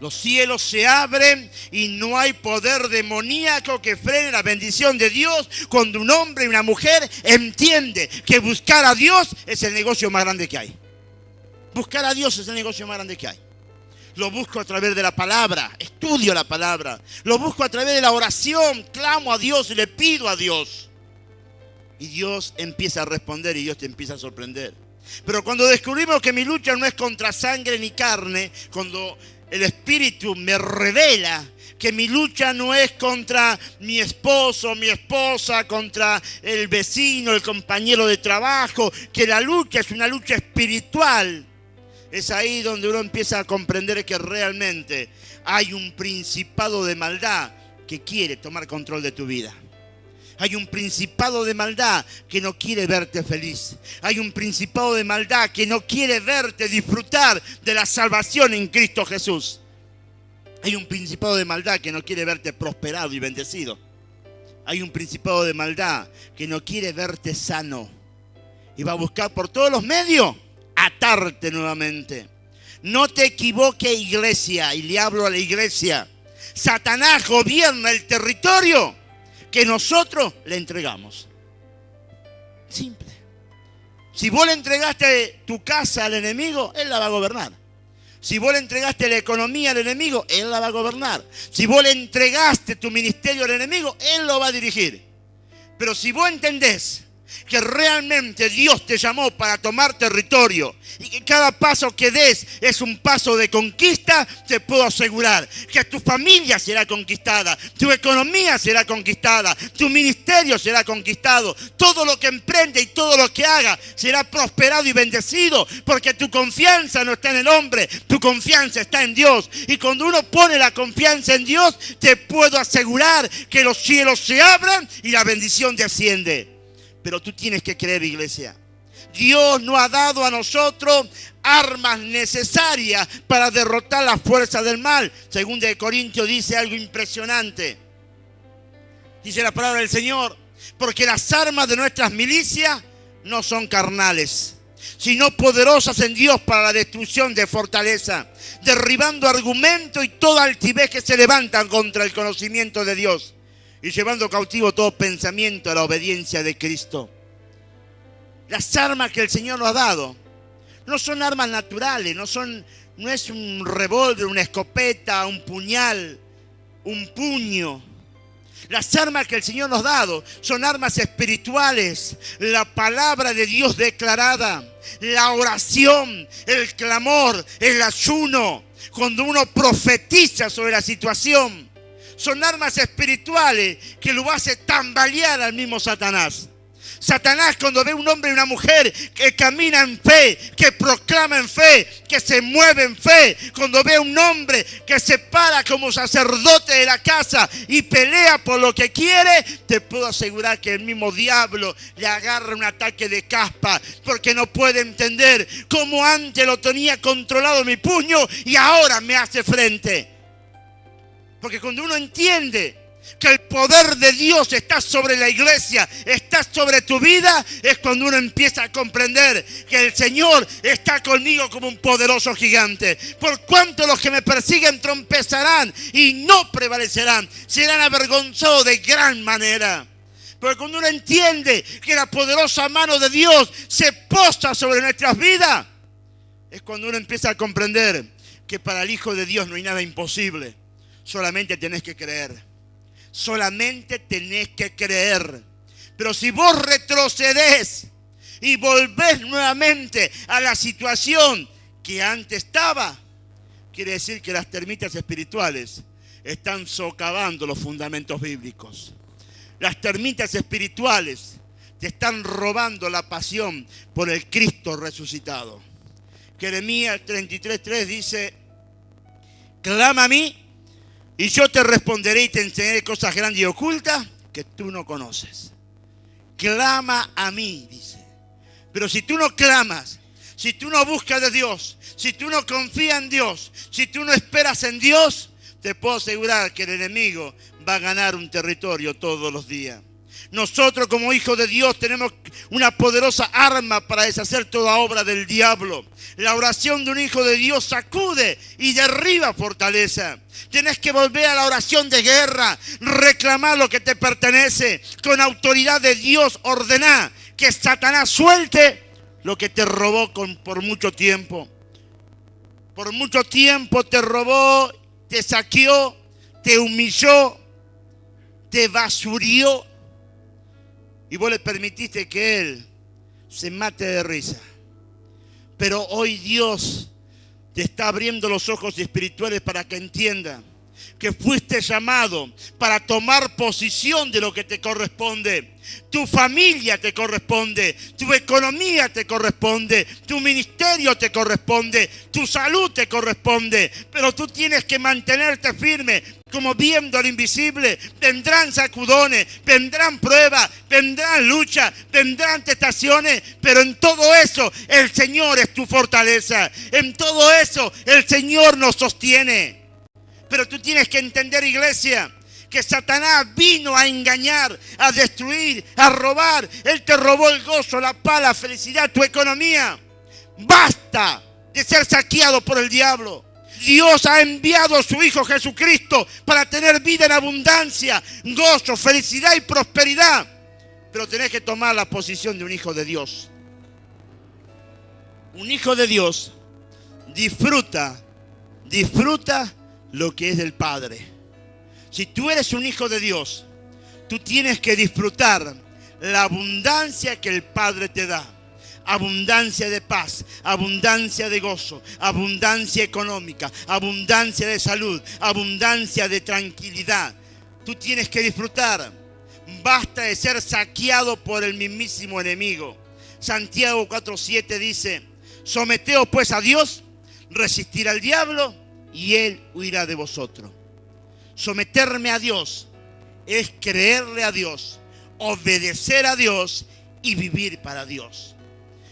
[SPEAKER 1] Los cielos se abren y no hay poder demoníaco que frene la bendición de Dios cuando un hombre y una mujer entiende que buscar a Dios es el negocio más grande que hay. Buscar a Dios es el negocio más grande que hay. Lo busco a través de la palabra, estudio la palabra. Lo busco a través de la oración, clamo a Dios y le pido a Dios. Y Dios empieza a responder y Dios te empieza a sorprender. Pero cuando descubrimos que mi lucha no es contra sangre ni carne, cuando el Espíritu me revela que mi lucha no es contra mi esposo, mi esposa, contra el vecino, el compañero de trabajo, que la lucha es una lucha espiritual, es ahí donde uno empieza a comprender que realmente hay un principado de maldad que quiere tomar control de tu vida. Hay un principado de maldad que no quiere verte feliz. Hay un principado de maldad que no quiere verte disfrutar de la salvación en Cristo Jesús. Hay un principado de maldad que no quiere verte prosperado y bendecido. Hay un principado de maldad que no quiere verte sano. Y va a buscar por todos los medios atarte nuevamente. No te equivoques, iglesia, y le hablo a la iglesia. Satanás gobierna el territorio que nosotros le entregamos. Simple. Si vos le entregaste tu casa al enemigo, él la va a gobernar. Si vos le entregaste la economía al enemigo, él la va a gobernar. Si vos le entregaste tu ministerio al enemigo, él lo va a dirigir. Pero si vos entendés que realmente Dios te llamó para tomar territorio y que cada paso que des es un paso de conquista, te puedo asegurar que tu familia será conquistada, tu economía será conquistada, tu ministerio será conquistado, todo lo que emprende y todo lo que haga será prosperado y bendecido, porque tu confianza no está en el hombre, tu confianza está en Dios. Y cuando uno pone la confianza en Dios, te puedo asegurar que los cielos se abran y la bendición desciende. Pero tú tienes que creer, iglesia. Dios no ha dado a nosotros armas necesarias para derrotar las fuerzas del mal. Según de Corintios dice algo impresionante. Dice la palabra del Señor: porque las armas de nuestras milicias no son carnales, sino poderosas en Dios para la destrucción de fortaleza, derribando argumentos y toda altivez que se levantan contra el conocimiento de Dios, y llevando cautivo todo pensamiento a la obediencia de Cristo. Las armas que el Señor nos ha dado no son armas naturales, no es un revólver, una escopeta, un puñal, un puño. Las armas que el Señor nos ha dado son armas espirituales. La palabra de Dios declarada, la oración, el clamor, el ayuno. Cuando uno profetiza sobre la situación, son armas espirituales que lo hace tambalear al mismo Satanás. Satanás, cuando ve un hombre y una mujer que camina en fe, que proclama en fe, que se mueve en fe, cuando ve un hombre que se para como sacerdote de la casa y pelea por lo que quiere, te puedo asegurar que el mismo diablo le agarra un ataque de caspa, porque no puede entender cómo antes lo tenía controlado mi puño y ahora me hace frente. Porque cuando uno entiende que el poder de Dios está sobre la iglesia, está sobre tu vida, es cuando uno empieza a comprender que el Señor está conmigo como un poderoso gigante. Por cuanto los que me persiguen trompezarán y no prevalecerán, serán avergonzados de gran manera. Porque cuando uno entiende que la poderosa mano de Dios se posa sobre nuestras vidas, es cuando uno empieza a comprender que para el Hijo de Dios no hay nada imposible. Solamente tenés que creer. Solamente tenés que creer. Pero si vos retrocedés y volvés nuevamente a la situación que antes estaba, quiere decir que las termitas espirituales están socavando los fundamentos bíblicos. Las termitas espirituales te están robando la pasión por el Cristo resucitado. Jeremías 33:3 dice: clama a mí y yo te responderé y te enseñaré cosas grandes y ocultas que tú no conoces. Clama a mí, dice. Pero si tú no clamas, si tú no buscas de Dios, si tú no confías en Dios, si tú no esperas en Dios, te puedo asegurar que el enemigo va a ganar un territorio todos los días. Nosotros como hijos de Dios tenemos una poderosa arma para deshacer toda obra del diablo. La oración de un hijo de Dios sacude y derriba fortaleza. Tienes que volver a la oración de guerra, reclamar lo que te pertenece. Con autoridad de Dios ordená que Satanás suelte lo que te robó por mucho tiempo. Por mucho tiempo te robó, te saqueó, te humilló, te basurió. Y vos le permitiste que él se mate de risa. Pero hoy Dios te está abriendo los ojos espirituales para que entienda que fuiste llamado para tomar posición de lo que te corresponde. Tu familia te corresponde, tu economía te corresponde, tu ministerio te corresponde, tu salud te corresponde. Pero tú tienes que mantenerte firme, como viendo al invisible. Vendrán sacudones, vendrán pruebas, vendrán luchas, vendrán tentaciones, pero en todo eso el Señor es tu fortaleza. En todo eso el Señor nos sostiene. Pero tú tienes que entender, iglesia, que Satanás vino a engañar, a destruir, a robar. Él te robó el gozo, la paz, la felicidad, tu economía. Basta de ser saqueado por el diablo. Dios ha enviado a su Hijo Jesucristo para tener vida en abundancia, gozo, felicidad y prosperidad. Pero tenés que tomar la posición de un hijo de Dios. Un hijo de Dios disfruta lo que es del Padre. Si tú eres un hijo de Dios, tú tienes que disfrutar la abundancia que el Padre te da. Abundancia de paz, abundancia de gozo, abundancia económica, abundancia de salud, abundancia de tranquilidad. Tú tienes que disfrutar. Basta de ser saqueado por el mismísimo enemigo. Santiago 4:7 dice: someteos pues a Dios, resistir al diablo y él huirá de vosotros. Someterme a Dios es creerle a Dios, obedecer a Dios y vivir para Dios.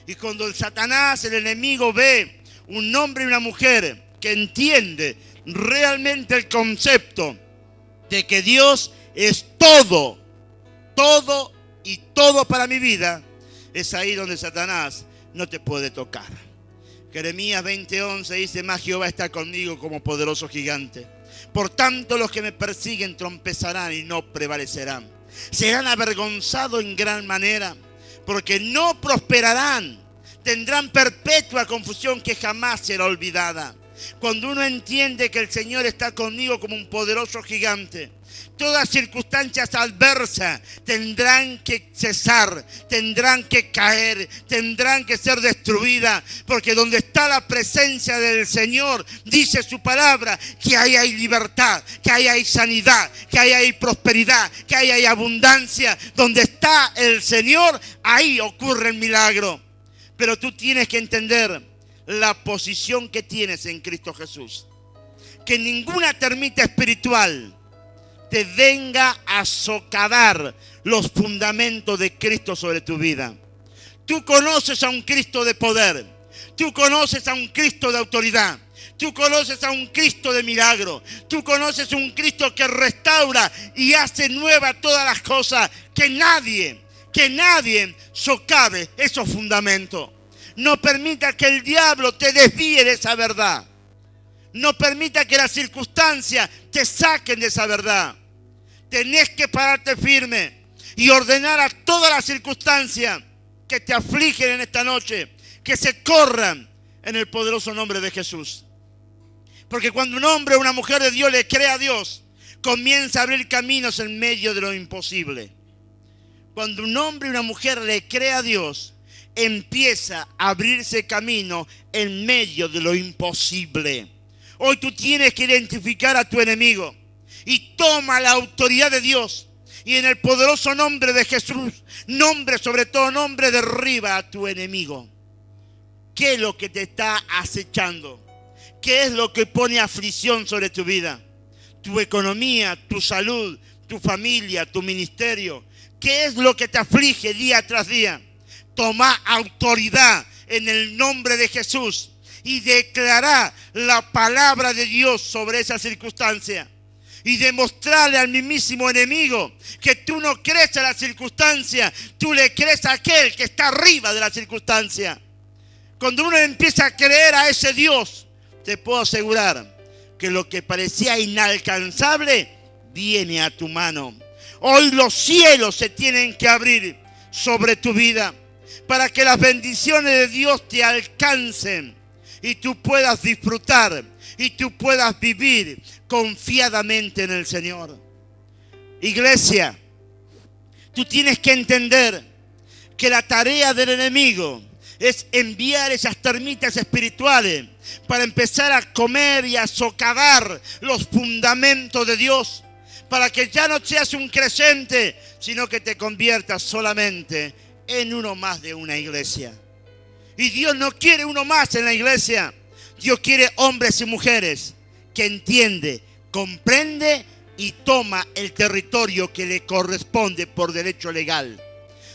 [SPEAKER 1] Y cuando el Satanás, el enemigo, ve un hombre y una mujer que entiende realmente el concepto de que Dios es todo y todo para mi vida, es ahí donde Satanás no te puede tocar. Jeremías 20:11 dice: mas Jehová está conmigo como poderoso gigante. Por tanto, los que me persiguen trompezarán y no prevalecerán. Serán avergonzados en gran manera, porque no prosperarán. Tendrán perpetua confusión que jamás será olvidada. Cuando uno entiende que el Señor está conmigo como un poderoso gigante, todas circunstancias adversas tendrán que cesar, tendrán que caer, tendrán que ser destruidas, porque donde está la presencia del Señor, dice su palabra, que ahí hay libertad, que ahí hay sanidad, que ahí hay prosperidad, que ahí hay abundancia. Donde está el Señor, ahí ocurre el milagro. Pero tú tienes que entender la posición que tienes en Cristo Jesús. Que ninguna termita espiritual te venga a socavar los fundamentos de Cristo sobre tu vida. Tú conoces a un Cristo de poder. Tú conoces a un Cristo de autoridad. Tú conoces a un Cristo de milagro. Tú conoces a un Cristo que restaura y hace nueva todas las cosas. Que nadie socave esos fundamentos. No permita que el diablo te desvíe de esa verdad. No permita que las circunstancias te saquen de esa verdad. Tenés que pararte firme y ordenar a todas las circunstancias que te afligen en esta noche, que se corran en el poderoso nombre de Jesús. Porque cuando un hombre o una mujer de Dios le cree a Dios, comienza a abrir caminos en medio de lo imposible. Cuando un hombre y una mujer le cree a Dios, empieza a abrirse camino en medio de lo imposible. Hoy tú tienes que identificar a tu enemigo y toma la autoridad de Dios. Y en el poderoso nombre de Jesús, nombre sobre todo nombre, derriba a tu enemigo. ¿Qué es lo que te está acechando? ¿Qué es lo que pone aflicción sobre tu vida? Tu economía, tu salud, tu familia, tu ministerio. ¿Qué es lo que te aflige día tras día? Toma autoridad en el nombre de Jesús y declara la palabra de Dios sobre esa circunstancia. Y demostrarle al mismísimo enemigo que tú no crees a la circunstancia, tú le crees a aquel que está arriba de la circunstancia. Cuando uno empieza a creer a ese Dios, te puedo asegurar que lo que parecía inalcanzable viene a tu mano. Hoy los cielos se tienen que abrir sobre tu vida para que las bendiciones de Dios te alcancen y tú puedas disfrutar y tú puedas vivir confiadamente en el Señor. Iglesia, tú tienes que entender que la tarea del enemigo es enviar esas termitas espirituales para empezar a comer y a socavar los fundamentos de Dios, para que ya no seas un creyente, sino que te conviertas solamente en uno más de una iglesia. Y Dios no quiere uno más en la iglesia. Dios quiere hombres y mujeres que entiende, comprende y toma el territorio que le corresponde por derecho legal.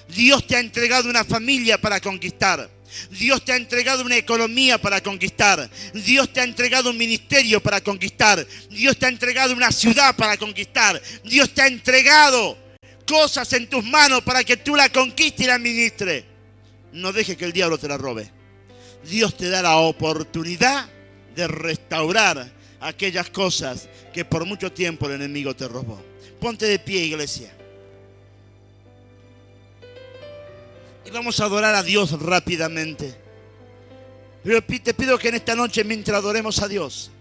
[SPEAKER 1] Dios te ha entregado una familia para conquistar. Dios te ha entregado una economía para conquistar. Dios te ha entregado un ministerio para conquistar. Dios te ha entregado una ciudad para conquistar. Dios te ha entregado cosas en tus manos para que tú la conquistes y la administres. No dejes que el diablo te la robe. Dios te da la oportunidad de restaurar aquellas cosas que por mucho tiempo el enemigo te robó. Ponte de pie, iglesia. Y vamos a adorar a Dios rápidamente. Pero te pido que en esta noche, mientras adoremos a Dios,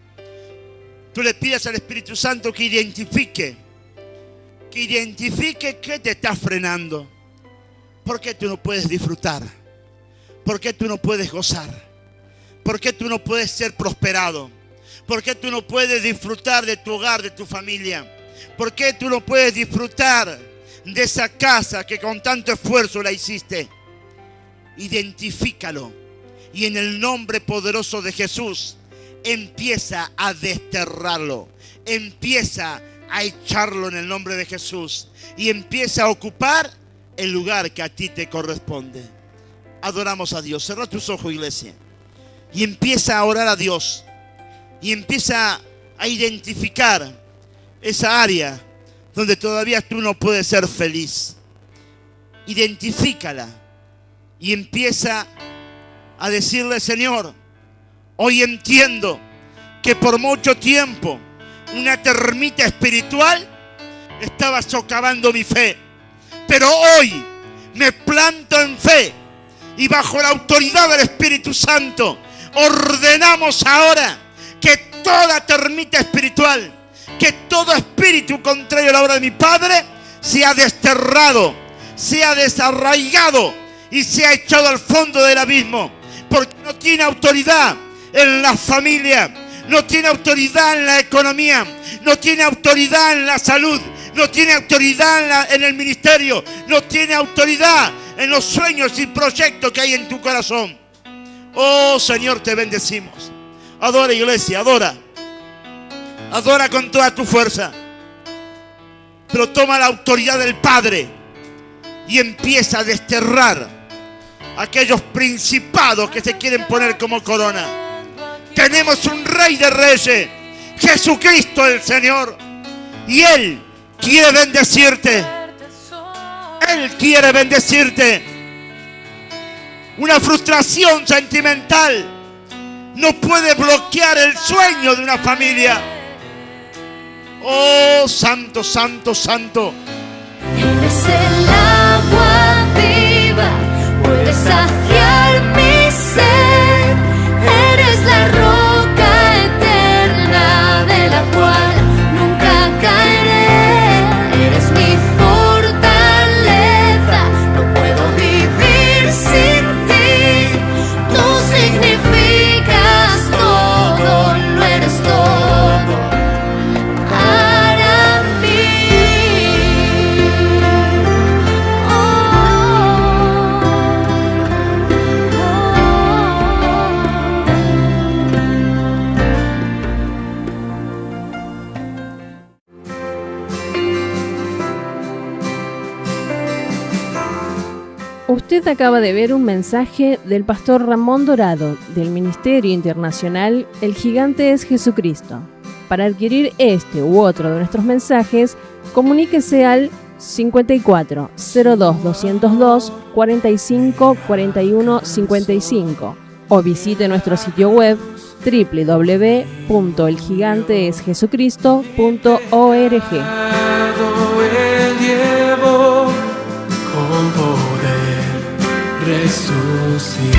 [SPEAKER 1] tú le pidas al Espíritu Santo que identifique qué te está frenando. ¿Por qué tú no puedes disfrutar? ¿Por qué tú no puedes gozar? ¿Por qué tú no puedes ser prosperado? ¿Por qué tú no puedes disfrutar de tu hogar, de tu familia? ¿Por qué tú no puedes disfrutar de esa casa que con tanto esfuerzo la hiciste? Identifícalo y en el nombre poderoso de Jesús empieza a desterrarlo, empieza a echarlo en el nombre de Jesús y empieza a ocupar el lugar que a ti te corresponde. Adoramos a Dios. Cierra tus ojos, iglesia, y empieza a orar a Dios y empieza a identificar esa área donde todavía tú no puedes ser feliz. Identifícala y empieza a decirle: Señor, hoy entiendo que por mucho tiempo una termita espiritual estaba socavando mi fe, pero hoy me planto en fe y bajo la autoridad del Espíritu Santo ordenamos ahora que toda termita espiritual, que todo espíritu contrario a la obra de mi Padre sea desterrado, sea desarraigado y sea echado al fondo del abismo, porque no tiene autoridad en la familia, no tiene autoridad en la economía, no tiene autoridad en la salud, no tiene autoridad en el ministerio, no tiene autoridad en los sueños y proyectos que hay en tu corazón. Oh Señor, te bendecimos. Adora, iglesia, adora. Adora con toda tu fuerza. Pero toma la autoridad del Padre y empieza a desterrar aquellos principados que se quieren poner como corona. Tenemos un Rey de Reyes, Jesucristo el Señor, y Él quiere bendecirte. Él quiere bendecirte. Una frustración sentimental no puede bloquear el sueño de una familia. Oh, santo, santo, santo.
[SPEAKER 2] Eres el agua viva, puedes saciar mi sed. Eres la roca eterna de la cual nunca caeré. Eres mi fortaleza, no puedo vivir sin ti. Tú significas todo, lo eres todo para mí.
[SPEAKER 3] Usted acaba de ver un mensaje del pastor Ramón Dorado del Ministerio Internacional El Gigante es Jesucristo. Para adquirir este u otro de nuestros mensajes, comuníquese al 54 02 202 45 41 55 o visite nuestro sitio web www.elgiganteesjesucristo.org.
[SPEAKER 4] El llevo con poder resucitó.